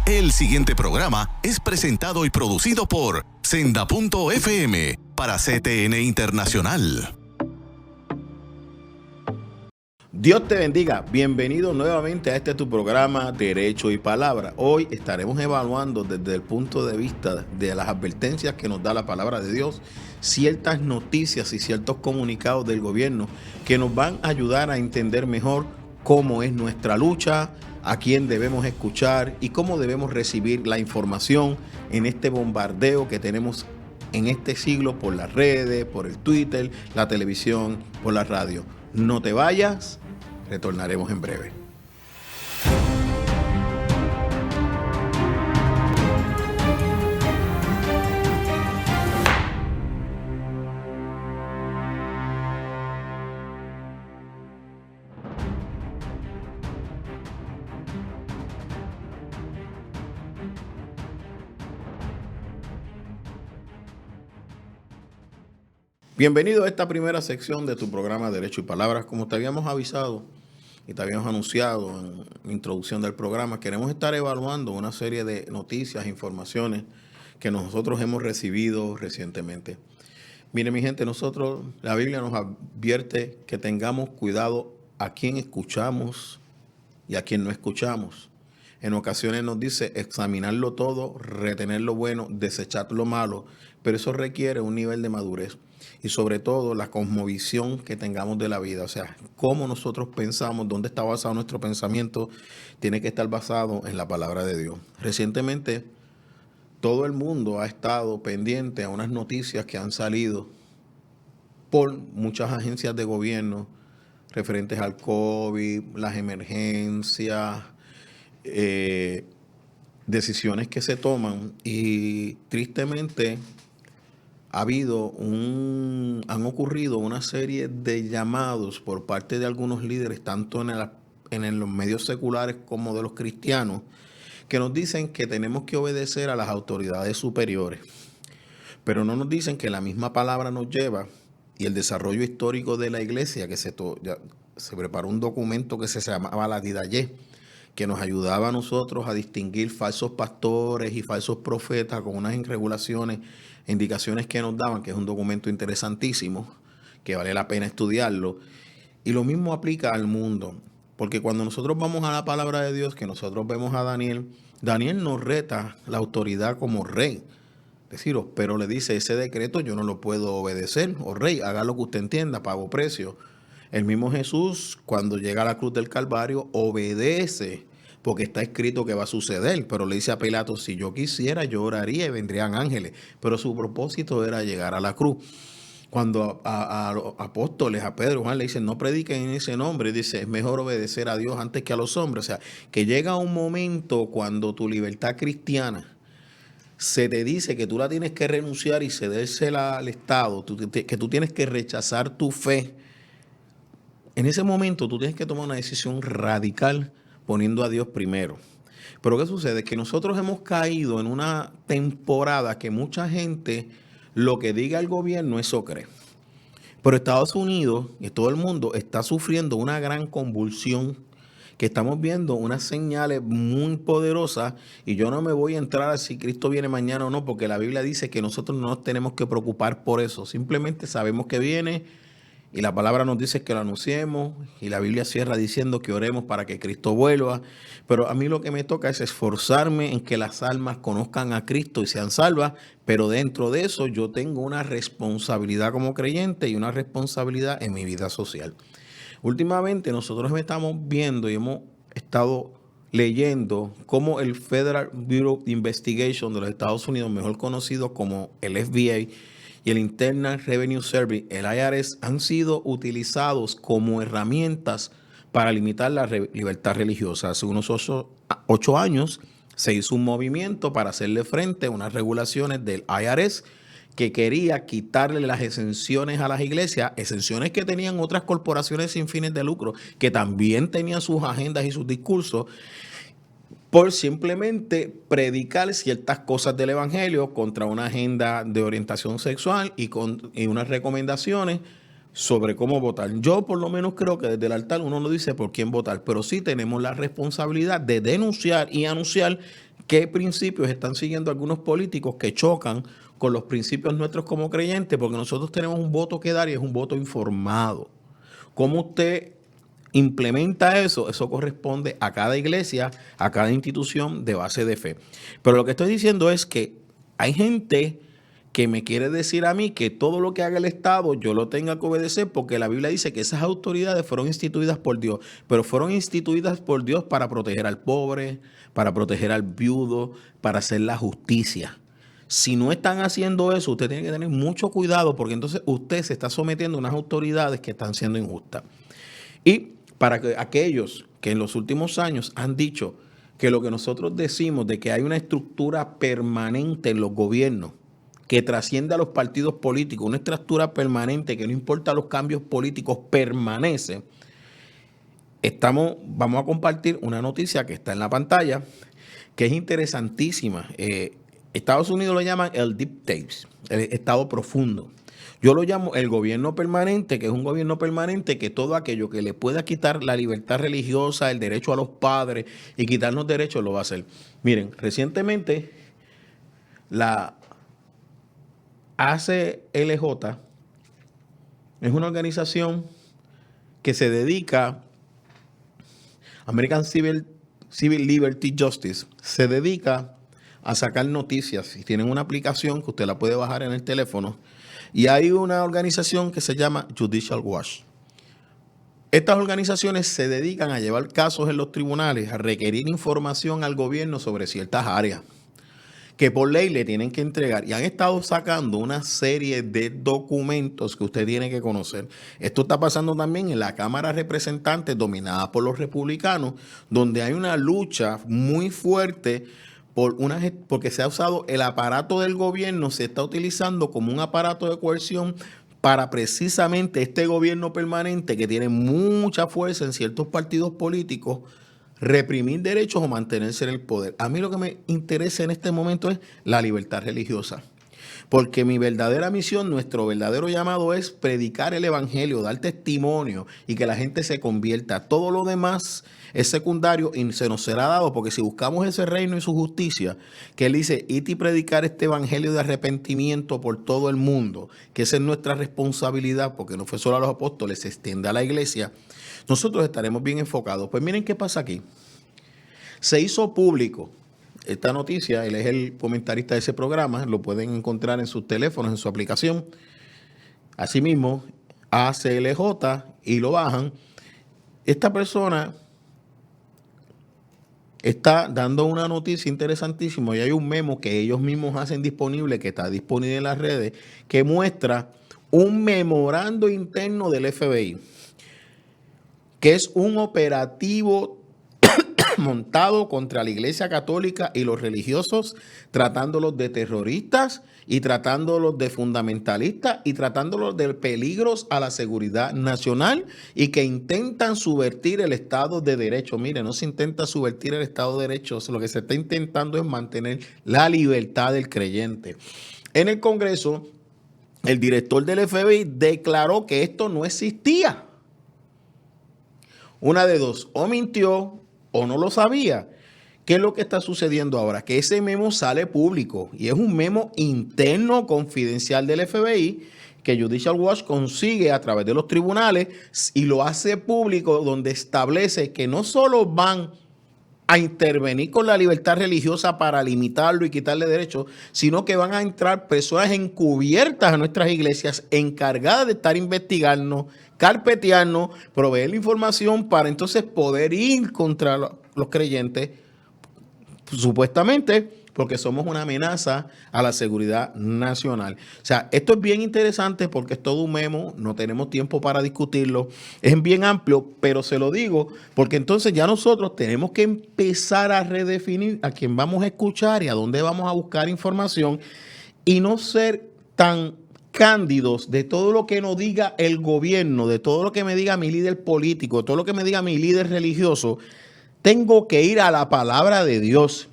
El siguiente programa es presentado y producido por Senda.fm para CTN Internacional. Dios te bendiga. Bienvenido nuevamente a tu programa Derecho y Palabra. Hoy estaremos evaluando desde el punto de vista de las advertencias que nos da la palabra de Dios, ciertas noticias y ciertos comunicados del gobierno que nos van a ayudar a entender mejor cómo es nuestra lucha, a quién debemos escuchar y cómo debemos recibir la información en este bombardeo que tenemos en este siglo por las redes, por el Twitter, la televisión, por la radio. No te vayas, retornaremos en breve. Bienvenido a esta primera sección de tu programa Derecho y Palabras. Como te habíamos avisado y te habíamos anunciado en la introducción del programa, queremos estar evaluando una serie de noticias, informaciones que nosotros hemos recibido recientemente. Mire, mi gente, la Biblia nos advierte que tengamos cuidado a quién escuchamos y a quién no escuchamos. En ocasiones nos dice examinarlo todo, retener lo bueno, desechar lo malo, pero eso requiere un nivel de madurez y sobre todo la cosmovisión que tengamos de la vida. O sea, cómo nosotros pensamos, dónde está basado nuestro pensamiento, tiene que estar basado en la palabra de Dios. Recientemente, todo el mundo ha estado pendiente a unas noticias que han salido por muchas agencias de gobierno referentes al COVID, las emergencias, decisiones que se toman y tristemente han ocurrido una serie de llamados por parte de algunos líderes, tanto en los medios seculares como de los cristianos, que nos dicen que tenemos que obedecer a las autoridades superiores, pero no nos dicen que la misma palabra nos lleva y el desarrollo histórico de la iglesia, que se preparó un documento que se llamaba la Didaye, que nos ayudaba a nosotros a distinguir falsos pastores y falsos profetas con unas regulaciones, indicaciones que nos daban, que es un documento interesantísimo, que vale la pena estudiarlo. Y lo mismo aplica al mundo, porque cuando nosotros vamos a la palabra de Dios, que nosotros vemos a Daniel nos reta la autoridad como rey. Deciros, pero le dice, ese decreto yo no lo puedo obedecer, rey, haga lo que usted entienda, pago precio. El mismo Jesús, cuando llega a la cruz del Calvario, obedece, porque está escrito que va a suceder. Pero le dice a Pilato, si yo quisiera, yo oraría y vendrían ángeles. Pero su propósito era llegar a la cruz. Cuando a los apóstoles, a Pedro, Juan, le dicen, no prediquen en ese nombre, dice, es mejor obedecer a Dios antes que a los hombres. O sea, que llega un momento cuando tu libertad cristiana se te dice que tú la tienes que renunciar y cedérsela al Estado, que tú tienes que rechazar tu fe. En ese momento tú tienes que tomar una decisión radical poniendo a Dios primero. Pero ¿qué sucede? Que nosotros hemos caído en una temporada que mucha gente lo que diga el gobierno eso cree. Pero Estados Unidos y todo el mundo está sufriendo una gran convulsión, que estamos viendo unas señales muy poderosas, y yo no me voy a entrar a si Cristo viene mañana o no, porque la Biblia dice que nosotros no nos tenemos que preocupar por eso. Simplemente sabemos que viene y la palabra nos dice que lo anunciemos, y la Biblia cierra diciendo que oremos para que Cristo vuelva. Pero a mí lo que me toca es esforzarme en que las almas conozcan a Cristo y sean salvas, pero dentro de eso yo tengo una responsabilidad como creyente y una responsabilidad en mi vida social. Últimamente nosotros estamos viendo y hemos estado leyendo cómo el Federal Bureau of Investigation de los Estados Unidos, mejor conocido como el FBI, y el Internal Revenue Service, el IRS, han sido utilizados como herramientas para limitar la libertad religiosa. Hace unos 8 años se hizo un movimiento para hacerle frente a unas regulaciones del IRS que quería quitarle las exenciones a las iglesias, exenciones que tenían otras corporaciones sin fines de lucro, que también tenían sus agendas y sus discursos, por simplemente predicar ciertas cosas del evangelio contra una agenda de orientación sexual y unas recomendaciones sobre cómo votar. Yo por lo menos creo que desde el altar uno no dice por quién votar, pero sí tenemos la responsabilidad de denunciar y anunciar qué principios están siguiendo algunos políticos que chocan con los principios nuestros como creyentes, porque nosotros tenemos un voto que dar y es un voto informado. ¿Cómo usted implementa eso? Eso corresponde a cada iglesia, a cada institución de base de fe. Pero lo que estoy diciendo es que hay gente que me quiere decir a mí que todo lo que haga el Estado yo lo tenga que obedecer, porque la Biblia dice que esas autoridades fueron instituidas por Dios, pero fueron instituidas por Dios para proteger al pobre, para proteger al viudo, para hacer la justicia. Si no están haciendo eso, usted tiene que tener mucho cuidado, porque entonces usted se está sometiendo a unas autoridades que están siendo injustas. Y para que aquellos que en los últimos años han dicho que lo que nosotros decimos de que hay una estructura permanente en los gobiernos que trasciende a los partidos políticos, una estructura permanente que no importa los cambios políticos, permanece. Vamos a compartir una noticia que está en la pantalla, que es interesantísima. Estados Unidos lo llaman el Deep State, el estado profundo. Yo lo llamo el gobierno permanente, que es un gobierno permanente que todo aquello que le pueda quitar la libertad religiosa, el derecho a los padres y quitarnos derechos, lo va a hacer. Miren, recientemente la ACLJ es una organización que se dedica, American Civil Liberty Justice, se dedica a sacar noticias. Y tienen una aplicación que usted la puede bajar en el teléfono. Y hay una organización que se llama Judicial Watch. Estas organizaciones se dedican a llevar casos en los tribunales, a requerir información al gobierno sobre ciertas áreas que por ley le tienen que entregar, y han estado sacando una serie de documentos que usted tiene que conocer. Esto está pasando también en la Cámara de Representantes, dominada por los republicanos, donde hay una lucha muy fuerte porque se ha usado el aparato del gobierno, se está utilizando como un aparato de coerción para precisamente este gobierno permanente, que tiene mucha fuerza en ciertos partidos políticos, reprimir derechos o mantenerse en el poder. A mí lo que me interesa en este momento es la libertad religiosa, porque mi verdadera misión, nuestro verdadero llamado es predicar el evangelio, dar testimonio y que la gente se convierta. Todo lo demás es secundario y se nos será dado, porque si buscamos ese reino y su justicia, que él dice, id y predicar este evangelio de arrepentimiento por todo el mundo, que esa es nuestra responsabilidad, porque no fue solo a los apóstoles, se extiende a la iglesia, nosotros estaremos bien enfocados. Pues miren qué pasa aquí. Se hizo público esta noticia, él es el comentarista de ese programa, lo pueden encontrar en sus teléfonos, en su aplicación. Asimismo, ACLJ, y lo bajan. Esta persona está dando una noticia interesantísima, y hay un memo que ellos mismos hacen disponible, que está disponible en las redes, que muestra un memorando interno del FBI, que es un operativo montado contra la Iglesia Católica y los religiosos, tratándolos de terroristas y tratándolos de fundamentalistas y tratándolos de peligros a la seguridad nacional, y que intentan subvertir el Estado de Derecho. Mire, no se intenta subvertir el Estado de Derecho, lo que se está intentando es mantener la libertad del creyente. En el Congreso, el director del FBI declaró que esto no existía. Una de dos, o mintió o no lo sabía. ¿Qué es lo que está sucediendo ahora? Que ese memo sale público, y es un memo interno confidencial del FBI que Judicial Watch consigue a través de los tribunales y lo hace público, donde establece que no solo van a intervenir con la libertad religiosa para limitarlo y quitarle derechos, sino que van a entrar personas encubiertas a nuestras iglesias encargadas de estar investigando, carpetearnos, proveer la información para entonces poder ir contra los creyentes, supuestamente porque somos una amenaza a la seguridad nacional. O sea, esto es bien interesante porque es todo un memo, no tenemos tiempo para discutirlo, es bien amplio, pero se lo digo porque entonces ya nosotros tenemos que empezar a redefinir a quién vamos a escuchar y a dónde vamos a buscar información, y no ser tan cándidos de todo lo que nos diga el gobierno, de todo lo que me diga mi líder político, de todo lo que me diga mi líder religioso. Tengo que ir a la palabra de Dios.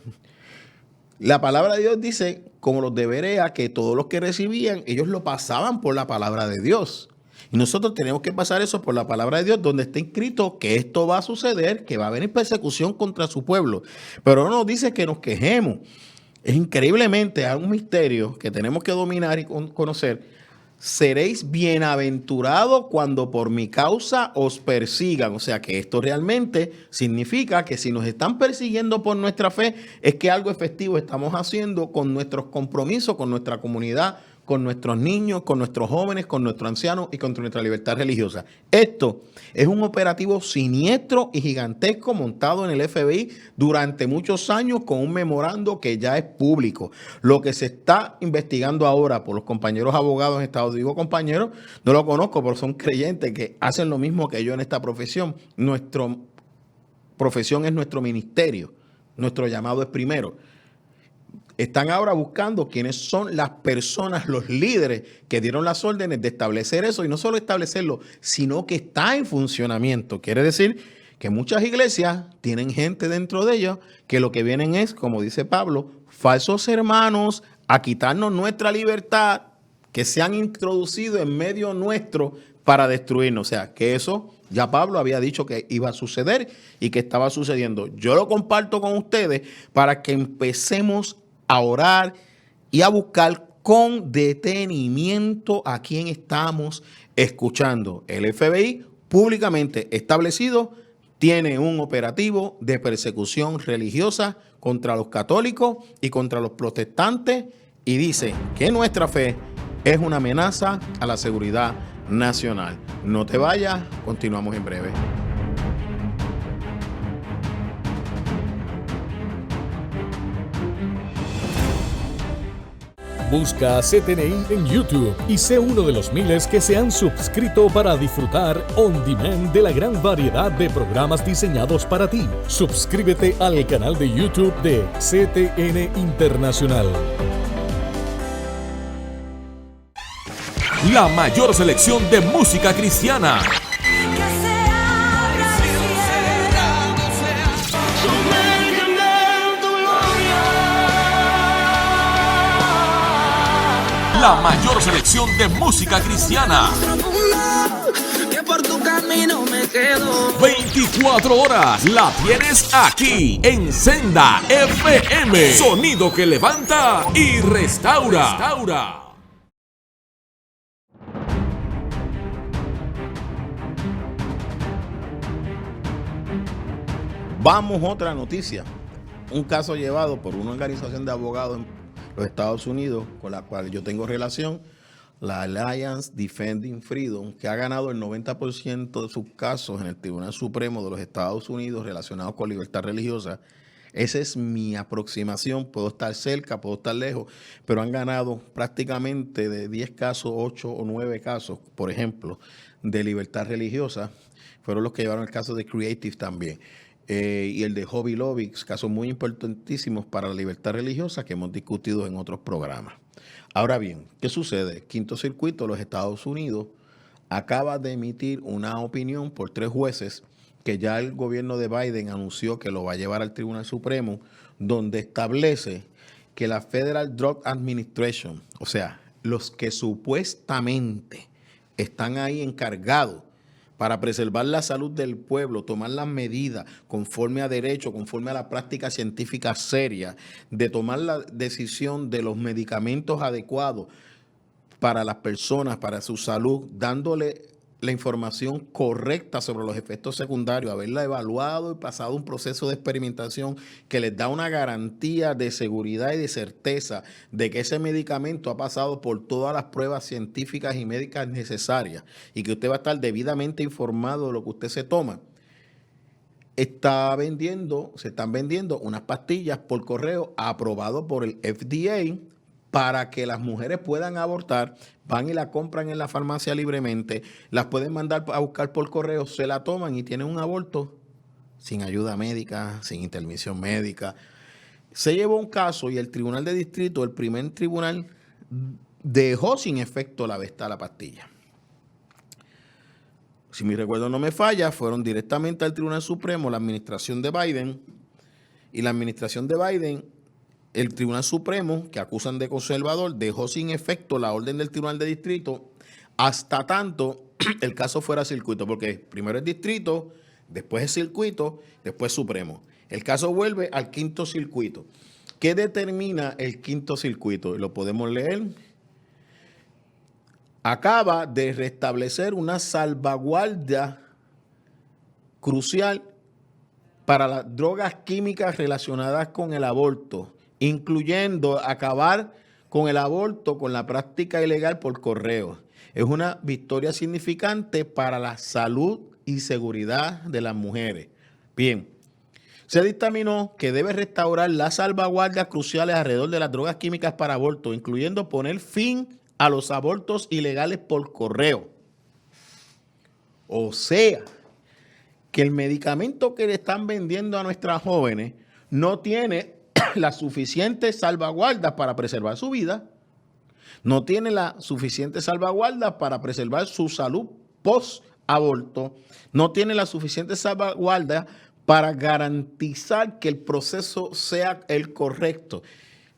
La palabra de Dios dice, como los de Berea, que todos los que recibían, ellos lo pasaban por la palabra de Dios. Y nosotros tenemos que pasar eso por la palabra de Dios, donde está escrito que esto va a suceder, que va a venir persecución contra su pueblo. Pero no nos dice que nos quejemos. Es increíblemente un misterio que tenemos que dominar y conocer. Seréis bienaventurados cuando por mi causa os persigan. O sea que esto realmente significa que si nos están persiguiendo por nuestra fe, es que algo efectivo estamos haciendo con nuestros compromisos, con nuestra comunidad, con nuestros niños, con nuestros jóvenes, con nuestros ancianos y con nuestra libertad religiosa. Esto es un operativo siniestro y gigantesco montado en el FBI durante muchos años con un memorando que ya es público. Lo que se está investigando ahora por los compañeros abogados en Estados Unidos, digo compañeros, no lo conozco, pero son creyentes que hacen lo mismo que yo en esta profesión. Nuestra profesión es nuestro ministerio, nuestro llamado es primero. Están ahora buscando quiénes son las personas, los líderes que dieron las órdenes de establecer eso y no solo establecerlo, sino que está en funcionamiento. Quiere decir que muchas iglesias tienen gente dentro de ellas que lo que vienen es, como dice Pablo, falsos hermanos a quitarnos nuestra libertad, que se han introducido en medio nuestro para destruirnos. O sea, que eso ya Pablo había dicho que iba a suceder y que estaba sucediendo. Yo lo comparto con ustedes para que empecemos a orar y a buscar con detenimiento a quien estamos escuchando. El FBI públicamente establecido tiene un operativo de persecución religiosa contra los católicos y contra los protestantes y dice que nuestra fe es una amenaza a la seguridad nacional. No te vayas, continuamos en breve. Busca a CTNI en YouTube y sé uno de los miles que se han suscrito para disfrutar on demand de la gran variedad de programas diseñados para ti. Suscríbete al canal de YouTube de CTN Internacional. La mayor selección de música cristiana. La mayor selección de música cristiana. 24 horas la tienes aquí en Senda FM. Sonido que levanta y restaura. Vamos, otra noticia. Un caso llevado por una organización de abogados en los Estados Unidos, con la cual yo tengo relación, la Alliance Defending Freedom, que ha ganado el 90% de sus casos en el Tribunal Supremo de los Estados Unidos relacionados con libertad religiosa. Esa es mi aproximación. Puedo estar cerca, puedo estar lejos, pero han ganado prácticamente de 10 casos, 8 o 9 casos, por ejemplo, de libertad religiosa. Fueron los que llevaron el caso de Creative también. Y el de Hobby Lobby, casos muy importantísimos para la libertad religiosa que hemos discutido en otros programas. Ahora bien, ¿qué sucede? Quinto Circuito de los Estados Unidos acaba de emitir una opinión por 3 jueces que ya el gobierno de Biden anunció que lo va a llevar al Tribunal Supremo, donde establece que la Federal Drug Administration, o sea, los que supuestamente están ahí encargados para preservar la salud del pueblo, tomar las medidas conforme a derecho, conforme a la práctica científica seria, de tomar la decisión de los medicamentos adecuados para las personas, para su salud, dándole la información correcta sobre los efectos secundarios, haberla evaluado y pasado un proceso de experimentación que les da una garantía de seguridad y de certeza de que ese medicamento ha pasado por todas las pruebas científicas y médicas necesarias y que usted va a estar debidamente informado de lo que usted se toma. Se están vendiendo unas pastillas por correo aprobado por el FDA para que las mujeres puedan abortar. Van y la compran en la farmacia libremente, las pueden mandar a buscar por correo, se la toman y tienen un aborto sin ayuda médica, sin intervención médica. Se llevó un caso y el tribunal de distrito, el primer tribunal, dejó sin efecto la pastilla. Si mi recuerdo no me falla, fueron directamente al Tribunal Supremo, la administración de Biden, y la administración de Biden, el Tribunal Supremo, que acusan de conservador, dejó sin efecto la orden del Tribunal de Distrito hasta tanto el caso fuera circuito, porque primero es distrito, después es circuito, después Supremo. El caso vuelve al quinto circuito. ¿Qué determina el quinto circuito? Lo podemos leer. Acaba de restablecer una salvaguardia crucial para las drogas químicas relacionadas con el aborto, incluyendo acabar con el aborto con la práctica ilegal por correo. Es una victoria significante para la salud y seguridad de las mujeres. Bien, se dictaminó que debe restaurar las salvaguardias cruciales alrededor de las drogas químicas para aborto, incluyendo poner fin a los abortos ilegales por correo. O sea, que el medicamento que le están vendiendo a nuestras jóvenes no tiene las suficientes salvaguardas para preservar su vida, no tiene la suficiente salvaguarda para preservar su salud post-aborto, no tiene la suficiente salvaguarda para garantizar que el proceso sea el correcto.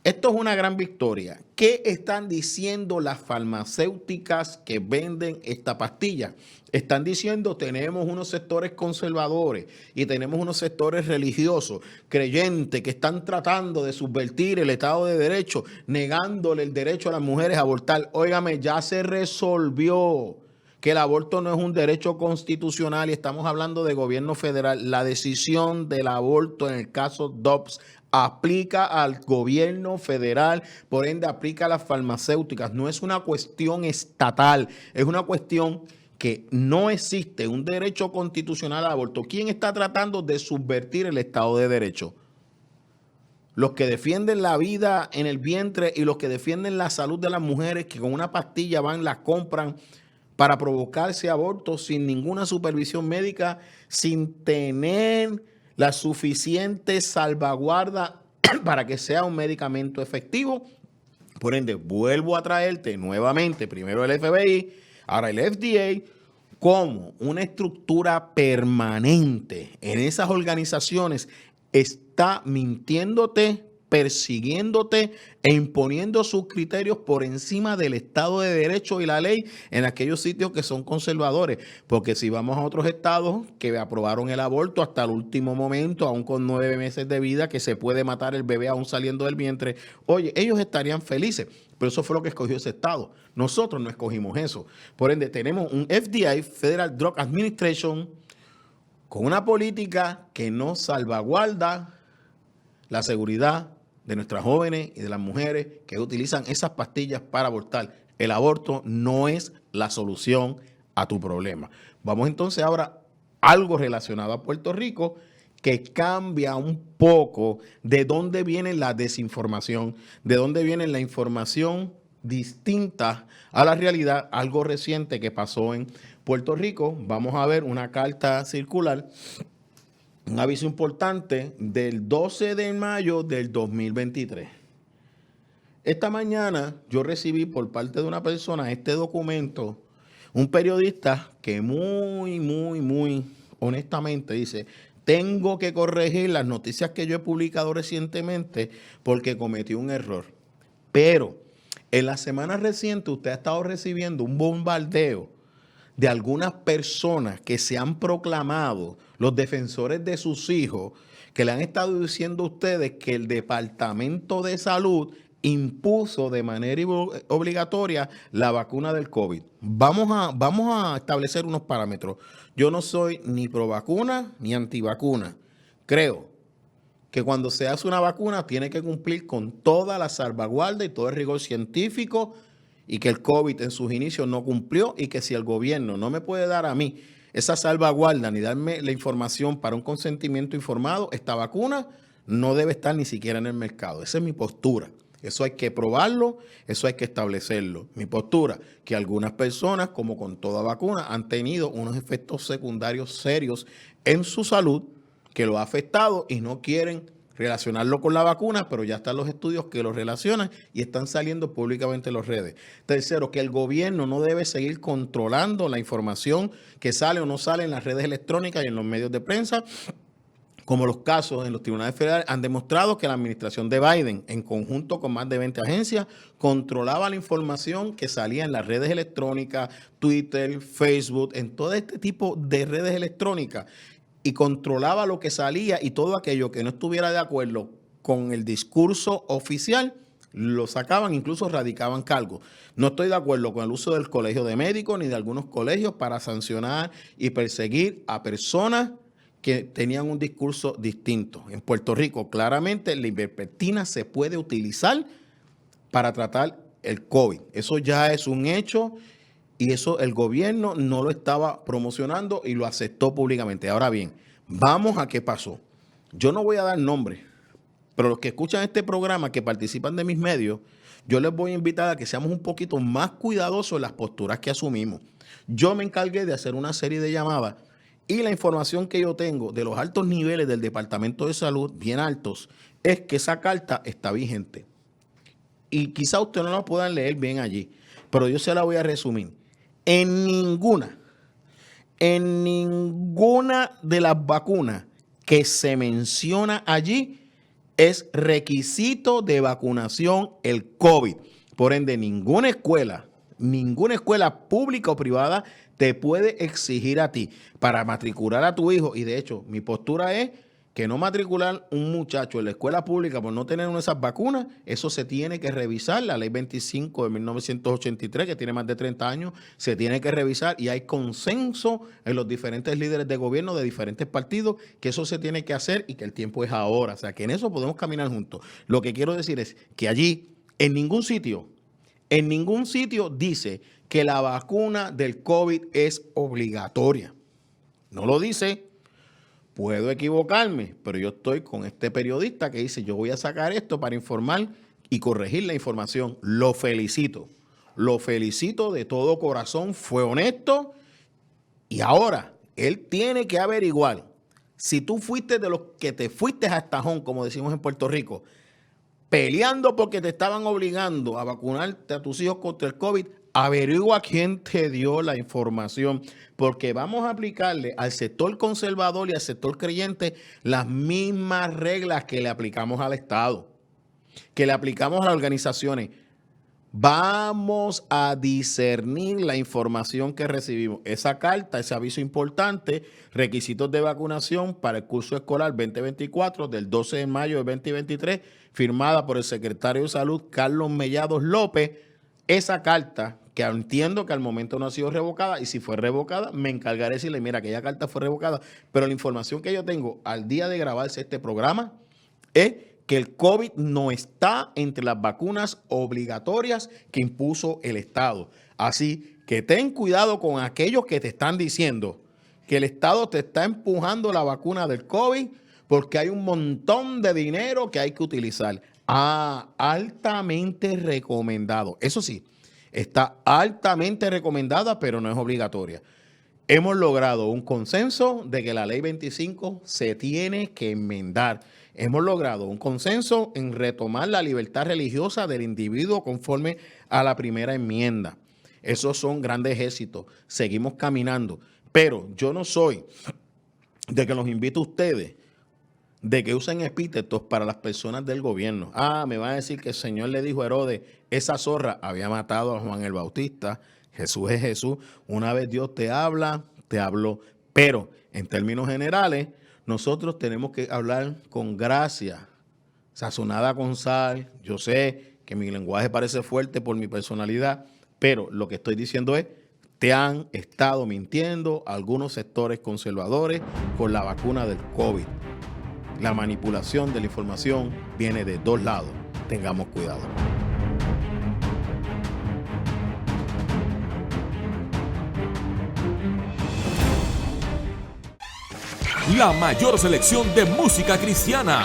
Esto es una gran victoria. ¿Qué están diciendo las farmacéuticas que venden esta pastilla? Están diciendo, tenemos unos sectores conservadores y tenemos unos sectores religiosos, creyentes, que están tratando de subvertir el Estado de Derecho, negándole el derecho a las mujeres a abortar. Óigame, ya se resolvió que el aborto no es un derecho constitucional y estamos hablando de gobierno federal. La decisión del aborto en el caso Dobbs aplica al gobierno federal, por ende aplica a las farmacéuticas. No es una cuestión estatal, es una cuestión que no existe un derecho constitucional al aborto. ¿Quién está tratando de subvertir el Estado de Derecho? Los que defienden la vida en el vientre y los que defienden la salud de las mujeres, que con una pastilla van, la compran para provocarse abortos sin ninguna supervisión médica, sin tener la suficiente salvaguarda para que sea un medicamento efectivo. Por ende, vuelvo a traerte nuevamente, primero el FBI, ahora el FDA, como una estructura permanente en esas organizaciones está mintiéndote, persiguiéndote e imponiendo sus criterios por encima del Estado de Derecho y la ley en aquellos sitios que son conservadores. Porque si vamos a otros estados que aprobaron el aborto hasta el último momento, aún con 9 meses de vida, que se puede matar el bebé aún saliendo del vientre, oye, ellos estarían felices. Pero eso fue lo que escogió ese estado. Nosotros no escogimos eso. Por ende, tenemos un FDA, Federal Drug Administration, con una política que no salvaguarda la seguridad de nuestras jóvenes y de las mujeres que utilizan esas pastillas para abortar. El aborto no es la solución a tu problema. Vamos entonces ahora a algo relacionado a Puerto Rico que cambia un poco de dónde viene la desinformación, de dónde viene la información distinta a la realidad. Algo reciente que pasó en Puerto Rico. Vamos a ver una carta circular, un aviso importante del 12 de mayo del 2023. Esta mañana yo recibí por parte de una persona este documento, un periodista que muy honestamente dice: tengo que corregir las noticias que yo he publicado recientemente porque cometí un error. Pero en la semana reciente usted ha estado recibiendo un bombardeo de algunas personas que se han proclamado los defensores de sus hijos, que le han estado diciendo a ustedes que el Departamento de Salud impuso de manera obligatoria la vacuna del COVID. Vamos a establecer unos parámetros. Yo no soy ni pro vacuna ni antivacuna. Creo que cuando se hace una vacuna tiene que cumplir con toda la salvaguarda y todo el rigor científico, y que el COVID en sus inicios no cumplió, y que si el gobierno no me puede dar a mí esa salvaguarda ni darme la información para un consentimiento informado, esta vacuna no debe estar ni siquiera en el mercado. Esa es mi postura. Eso hay que probarlo, eso hay que establecerlo. Mi postura, que algunas personas, como con toda vacuna, han tenido unos efectos secundarios serios en su salud que lo ha afectado y no quieren relacionarlo con la vacuna, pero ya están los estudios que lo relacionan y están saliendo públicamente en las redes. Tercero, que el gobierno no debe seguir controlando la información que sale o no sale en las redes electrónicas y en los medios de prensa. como los casos en los tribunales federales, han demostrado que la administración de Biden, en conjunto con más de 20 agencias, controlaba la información que salía en las redes electrónicas, Twitter, Facebook, en todo este tipo de redes electrónicas, y controlaba lo que salía, y todo aquello que no estuviera de acuerdo con el discurso oficial, lo sacaban, incluso radicaban cargos. No estoy de acuerdo con el uso del colegio de médicos ni de algunos colegios para sancionar y perseguir a personas que tenían un discurso distinto. En Puerto Rico, claramente, la ivermectina se puede utilizar para tratar el COVID. Eso ya es un hecho y eso el gobierno no lo estaba promocionando y lo aceptó públicamente. Ahora bien, vamos a qué pasó. Yo no voy a dar nombres, pero los que escuchan este programa, que participan de mis medios, yo les voy a invitar a que seamos un poquito más cuidadosos en las posturas que asumimos. Yo me encargué de hacer una serie de llamadas y la información que yo tengo de los altos niveles del Departamento de Salud, bien altos, es que esa carta está vigente. Y quizá ustedes no la puedan leer bien allí, pero yo se la voy a resumir. En ninguna de las vacunas que se menciona allí es requisito de vacunación el COVID. Por ende, ninguna escuela pública o privada te puede exigir a ti para matricular a tu hijo. Y de hecho, mi postura es que no matricular un muchacho en la escuela pública por no tener una de esas vacunas, eso se tiene que revisar. La ley 25 de 1983, que tiene más de 30 años, se tiene que revisar y hay consenso en los diferentes líderes de gobierno de diferentes partidos que eso se tiene que hacer y que el tiempo es ahora. O sea, que en eso podemos caminar juntos. Lo que quiero decir es que allí, en ningún sitio dice que la vacuna del COVID es obligatoria. No lo dice. Puedo equivocarme, pero yo estoy con este periodista que dice, yo voy a sacar esto para informar y corregir la información. Lo felicito de todo corazón, fue honesto y ahora él tiene que averiguar si tú fuiste de los que te fuiste a estajón, como decimos en Puerto Rico, peleando porque te estaban obligando a vacunarte a tus hijos contra el COVID. Averigua quién te dio la información, porque vamos a aplicarle al sector conservador y al sector creyente las mismas reglas que le aplicamos al Estado, que le aplicamos a las organizaciones. Vamos a discernir la información que recibimos. Esa carta, ese aviso importante, requisitos de vacunación para el curso escolar 2024 del 12 de mayo de 2023, firmada por el secretario de Salud, Carlos Mellados López. Esa carta, que entiendo que al momento no ha sido revocada, y si fue revocada, me encargaré de decirle, mira, aquella carta fue revocada, pero la información que yo tengo al día de grabarse este programa es que el COVID no está entre las vacunas obligatorias que impuso el Estado. Así que ten cuidado con aquellos que te están diciendo que el Estado te está empujando la vacuna del COVID porque hay un montón de dinero que hay que utilizar. Altamente recomendado. Eso sí, está altamente recomendada, pero no es obligatoria. Hemos logrado un consenso de que la ley 25 se tiene que enmendar. Hemos logrado un consenso en retomar la libertad religiosa del individuo conforme a la primera enmienda. Esos son grandes éxitos. Seguimos caminando. Pero yo no soy de que los invito a ustedes de que usen epítetos para las personas del gobierno. Me van a decir que el Señor le dijo a Herodes, esa zorra había matado a Juan el Bautista. Jesús es Jesús. Una vez Dios te habla, te habló. Pero en términos generales, nosotros tenemos que hablar con gracia, sazonada con sal. Yo sé que mi lenguaje parece fuerte por mi personalidad, pero lo que estoy diciendo es, te han estado mintiendo algunos sectores conservadores con la vacuna del COVID. La manipulación de la información viene de dos lados. Tengamos cuidado. La mayor selección de música cristiana.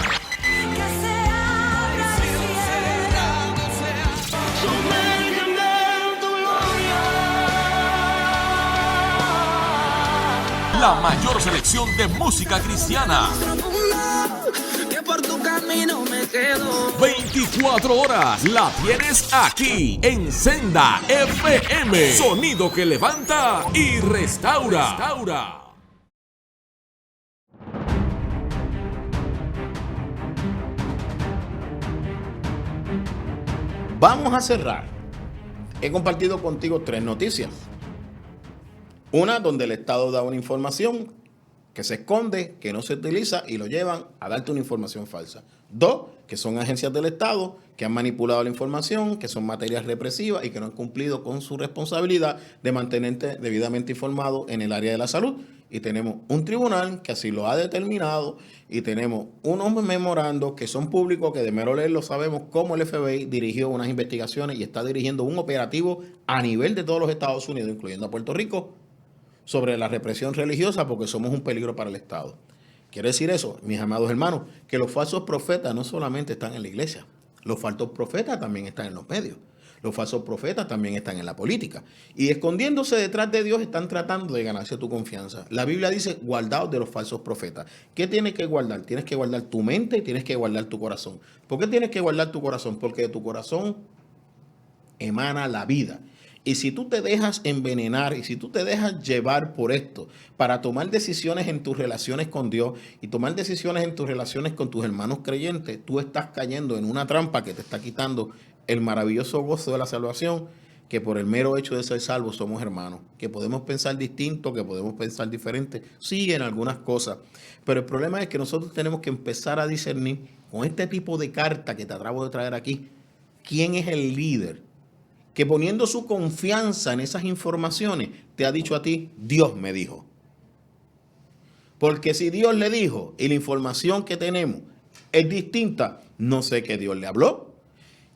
La mayor selección de música cristiana. 24 horas la tienes aquí en Senda FM. Sonido que levanta y restaura. Vamos a cerrar. He compartido contigo 3 noticias. Una donde el Estado da una información que se esconde, que no se utiliza y lo llevan a darte una información falsa. 2, que son agencias del Estado que han manipulado la información, que son materias represivas y que no han cumplido con su responsabilidad de mantenerte debidamente informado en el área de la salud. Y tenemos un tribunal que así lo ha determinado y tenemos unos memorandos que son públicos, que de mero leerlo sabemos cómo el FBI dirigió unas investigaciones y está dirigiendo un operativo a nivel de todos los Estados Unidos, incluyendo a Puerto Rico, sobre la represión religiosa porque somos un peligro para el Estado. Quiere decir eso, mis amados hermanos, que los falsos profetas no solamente están en la iglesia, los falsos profetas también están en los medios. Los falsos profetas también están en la política. Y escondiéndose detrás de Dios están tratando de ganarse tu confianza. La Biblia dice, guardaos de los falsos profetas. ¿Qué tienes que guardar? Tienes que guardar tu mente y tienes que guardar tu corazón. ¿Por qué tienes que guardar tu corazón? Porque de tu corazón emana la vida. Y si tú te dejas envenenar y si tú te dejas llevar por esto para tomar decisiones en tus relaciones con Dios y tomar decisiones en tus relaciones con tus hermanos creyentes, tú estás cayendo en una trampa que te está quitando el maravilloso gozo de la salvación, que por el mero hecho de ser salvos somos hermanos, que podemos pensar distinto, que podemos pensar diferente, sí en algunas cosas, pero el problema es que nosotros tenemos que empezar a discernir con este tipo de carta que te acabo de traer aquí, quién es el líder, que poniendo su confianza en esas informaciones, te ha dicho a ti, Dios me dijo. Porque si Dios le dijo y la información que tenemos es distinta, no sé qué Dios le habló.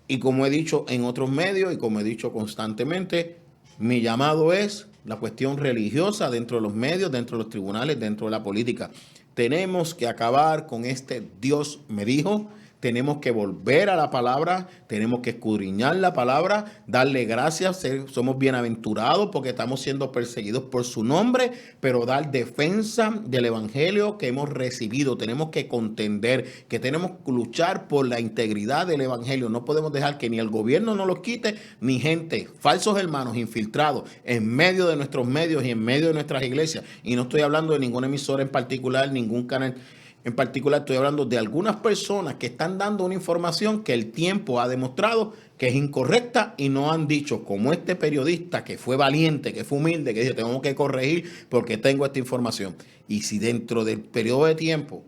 Y como he dicho en otros medios y como he dicho constantemente, mi llamado es la cuestión religiosa dentro de los medios, dentro de los tribunales, dentro de la política. Tenemos que acabar con este Dios me dijo. Tenemos que volver a la palabra, tenemos que escudriñar la palabra, darle gracias, somos bienaventurados porque estamos siendo perseguidos por su nombre, pero dar defensa del evangelio que hemos recibido. Tenemos que contender, que tenemos que luchar por la integridad del evangelio. No podemos dejar que ni el gobierno nos los quite, ni gente, falsos hermanos infiltrados en medio de nuestros medios y en medio de nuestras iglesias. Y no estoy hablando de ninguna emisora en particular, ningún canal en particular, estoy hablando de algunas personas que están dando una información que el tiempo ha demostrado que es incorrecta y no han dicho, como este periodista que fue valiente, que fue humilde, que dice, tengo que corregir porque tengo esta información. Y si dentro del periodo de tiempo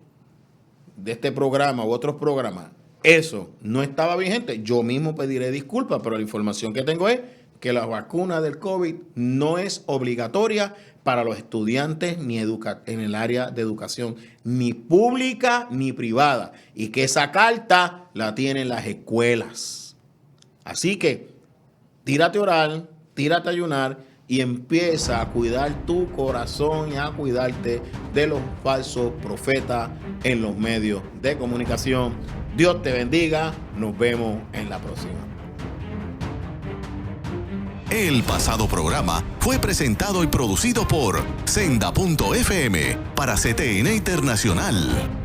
de este programa u otros programas eso no estaba vigente, yo mismo pediré disculpas, pero la información que tengo es que la vacuna del COVID no es obligatoria para los estudiantes ni en el área de educación, ni pública ni privada, y que esa carta la tienen las escuelas. Así que tírate a orar, tírate a ayunar y empieza a cuidar tu corazón y a cuidarte de los falsos profetas en los medios de comunicación. Dios te bendiga, nos vemos en la próxima. El pasado programa fue presentado y producido por Senda.fm para CTN Internacional.